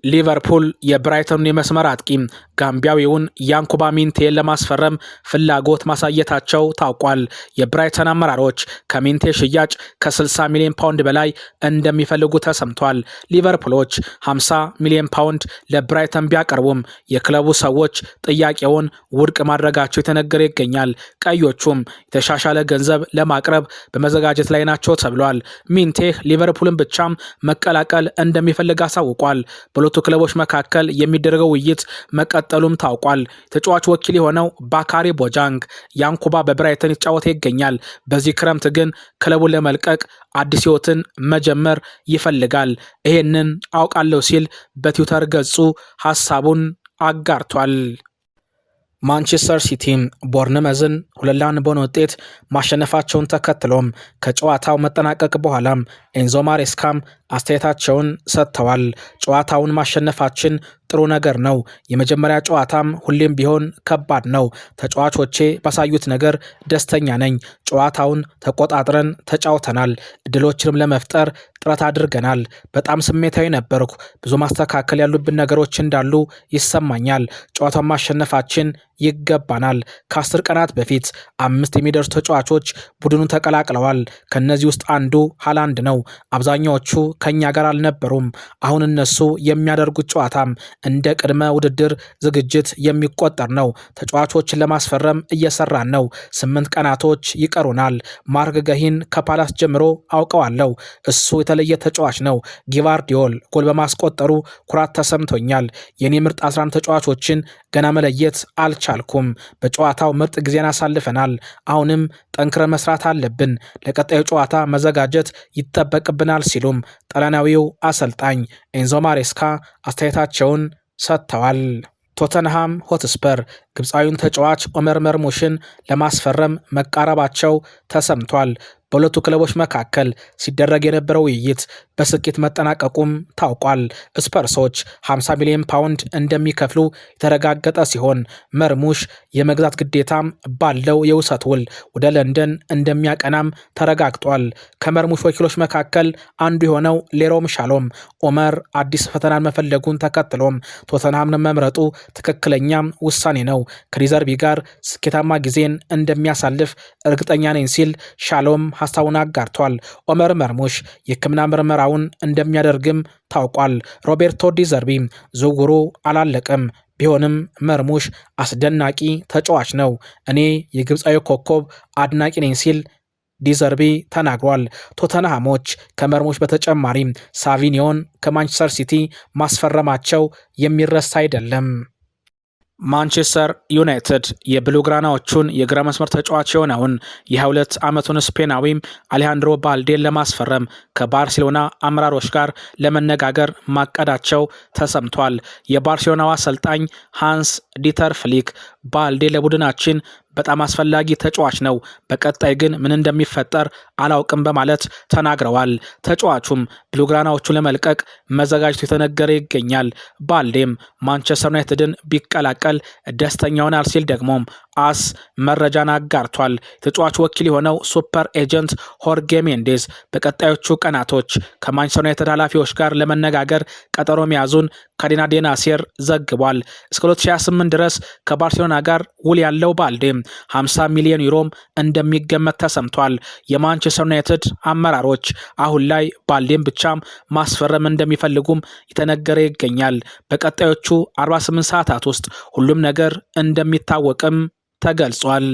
ሊቨርፑል የብራይተኑን የመስመር አጥቂ ጋምቢያዊውን ያንኩባ ሚንቴን ለማስፈረም ፍላጎት ማሳየታቸው ታውቋል። የብራይተን አመራሮች ከሚንቴ ሽያጭ ከ60 ሚሊዮን ፓውንድ በላይ እንደሚፈልጉ ተሰምቷል። ሊቨርፑሎች 50 ሚሊዮን ፓውንድ ለብራይተን ቢያቀርቡም የክለቡ ሰዎች ጥያቄውን ውድቅ ማድረጋቸው የተነገረ ይገኛል። ቀዮቹም የተሻሻለ ገንዘብ ለማቅረብ በመዘጋጀት ላይ ናቸው ተብሏል። ሚንቴ ሊቨርፑልን ብቻም መቀላቀል እንደሚፈልግ አሳውቋል። በሁለቱ ክለቦች መካከል የሚደረገው ውይይት መቀጠሉም ታውቋል። ተጫዋች ወኪል የሆነው ባካሪ ቦጃንግ ያንኩባ በብራይተን ይጫወት ይገኛል። በዚህ ክረምት ግን ክለቡን ለመልቀቅ አዲስ ህይወትን መጀመር ይፈልጋል። ይሄንን አውቃለሁ ሲል በትዊተር ገጹ ሐሳቡን አጋርቷል። ማንቸስተር ሲቲ ቦርንመዝን 2-1 በሆነ ውጤት ማሸነፋቸውን ተከትሎም ከጨዋታው መጠናቀቅ በኋላም ኤንዞ ማሬስካም አስተያየታቸውን ሰጥተዋል። ጨዋታውን ማሸነፋችን ጥሩ ነገር ነው። የመጀመሪያ ጨዋታም ሁሌም ቢሆን ከባድ ነው። ተጫዋቾቼ ባሳዩት ነገር ደስተኛ ነኝ። ጨዋታውን ተቆጣጥረን ተጫውተናል። እድሎችንም ለመፍጠር ጥረት አድርገናል። በጣም ስሜታዊ ነበርኩ። ብዙ ማስተካከል ያሉብን ነገሮች እንዳሉ ይሰማኛል። ጨዋታውን ማሸነፋችን ይገባናል። ከ10 ቀናት በፊት 5 የሚደርሱ ተጫዋቾች ቡድኑን ተቀላቅለዋል። ከነዚህ ውስጥ አንዱ ሃላንድ ነው። አብዛኛዎቹ ከኛ ጋር አልነበሩም። አሁን እነሱ የሚያደርጉት ጨዋታም እንደ ቅድመ ውድድር ዝግጅት የሚቆጠር ነው። ተጫዋቾችን ለማስፈረም እየሰራን ነው። 8 ቀናቶች ይቀሩናል። ማርክ ገሂን ከፓላስ ጀምሮ አውቀዋለሁ። እሱ የተለየ ተጫዋች ነው። ጊቫርዲዮል ጎል በማስቆጠሩ ኩራት ተሰምቶኛል። የኔ ምርጥ 11 ተጫዋቾችን ገና መለየት አልቻልኩም። በጨዋታው ምርጥ ጊዜን አሳልፈናል። አሁንም ጠንክረን መስራት አለብን። ለቀጣዩ ጨዋታ መዘጋጀት ይጠበቅብናል ሲሉም ጣሊያናዊው አሰልጣኝ ኤንዞ ማሬስካ አስተያየታቸውን ሰጥተዋል። ቶተንሃም ሆትስፐር ግብፃዊውን ተጫዋች ኦመር መርሙሽን ለማስፈረም መቃረባቸው ተሰምቷል። በሁለቱ ክለቦች መካከል ሲደረግ የነበረው ውይይት በስኬት መጠናቀቁም ታውቋል። ስፐርሶች 50 ሚሊዮን ፓውንድ እንደሚከፍሉ የተረጋገጠ ሲሆን መርሙሽ የመግዛት ግዴታም ባለው የውሰት ውል ወደ ለንደን እንደሚያቀናም ተረጋግጧል። ከመርሙሽ ወኪሎች መካከል አንዱ የሆነው ሌሮም ሻሎም ኦመር አዲስ ፈተናን መፈለጉን ተከትሎም ቶተንሃምን መምረጡ ትክክለኛም ውሳኔ ነው። ከዲዘርቢ ጋር ስኬታማ ጊዜን እንደሚያሳልፍ እርግጠኛ ነኝ ሲል ሻሎም ሐሳቡን አጋርቷል። ኦመር መርሙሽ የሕክምና ምርመራውን እንደሚያደርግም ታውቋል። ሮቤርቶ ዲዘርቢ ዝውውሩ አላለቀም። ቢሆንም መርሙሽ አስደናቂ ተጫዋች ነው። እኔ የግብፃዊ ኮከብ አድናቂ ነኝ ሲል ዲዘርቢ ተናግሯል። ቶተንሃሞች ከመርሙሽ በተጨማሪ ሳቪኒዮን ከማንቸስተር ሲቲ ማስፈረማቸው የሚረሳ አይደለም። ማንቸስተር ዩናይትድ የብሉግራናዎቹን የግራ መስመር ተጫዋች የሆነውን የ22 ዓመቱን ስፔናዊም አሌሃንድሮ ባልዴን ለማስፈረም ከባርሴሎና አመራሮች ጋር ለመነጋገር ማቀዳቸው ተሰምቷል። የባርሴሎናው አሰልጣኝ ሃንስ ዲተር ፍሊክ ባልዴ ለቡድናችን በጣም አስፈላጊ ተጫዋች ነው፣ በቀጣይ ግን ምን እንደሚፈጠር አላውቅም በማለት ተናግረዋል። ተጫዋቹም ብሉግራናዎቹን ለመልቀቅ መዘጋጀቱ የተነገረ ይገኛል። ባልዴም ማንቸስተር ዩናይትድን ቢቀላቀል ደስተኛ ይሆናል ሲል ደግሞም አስ መረጃን አጋርቷል። ተጫዋቹ ወኪል የሆነው ሱፐር ኤጀንት ሆርጌ ሜንዴዝ በቀጣዮቹ ቀናቶች ከማንቸስተር ዩናይትድ ኃላፊዎች ጋር ለመነጋገር ቀጠሮ መያዙን ካዴና ዴናሴር ዘግቧል። እስከ 2028 ድረስ ከባርሴሎና ጋር ውል ያለው ባልዴ 50 ሚሊዮን ዩሮም እንደሚገመት ተሰምቷል። የማንቸስተር ዩናይትድ አመራሮች አሁን ላይ ባልዴን ብቻም ማስፈረም እንደሚፈልጉም የተነገረ ይገኛል። በቀጣዮቹ 48 ሰዓታት ውስጥ ሁሉም ነገር እንደሚታወቅም ተገልጿል።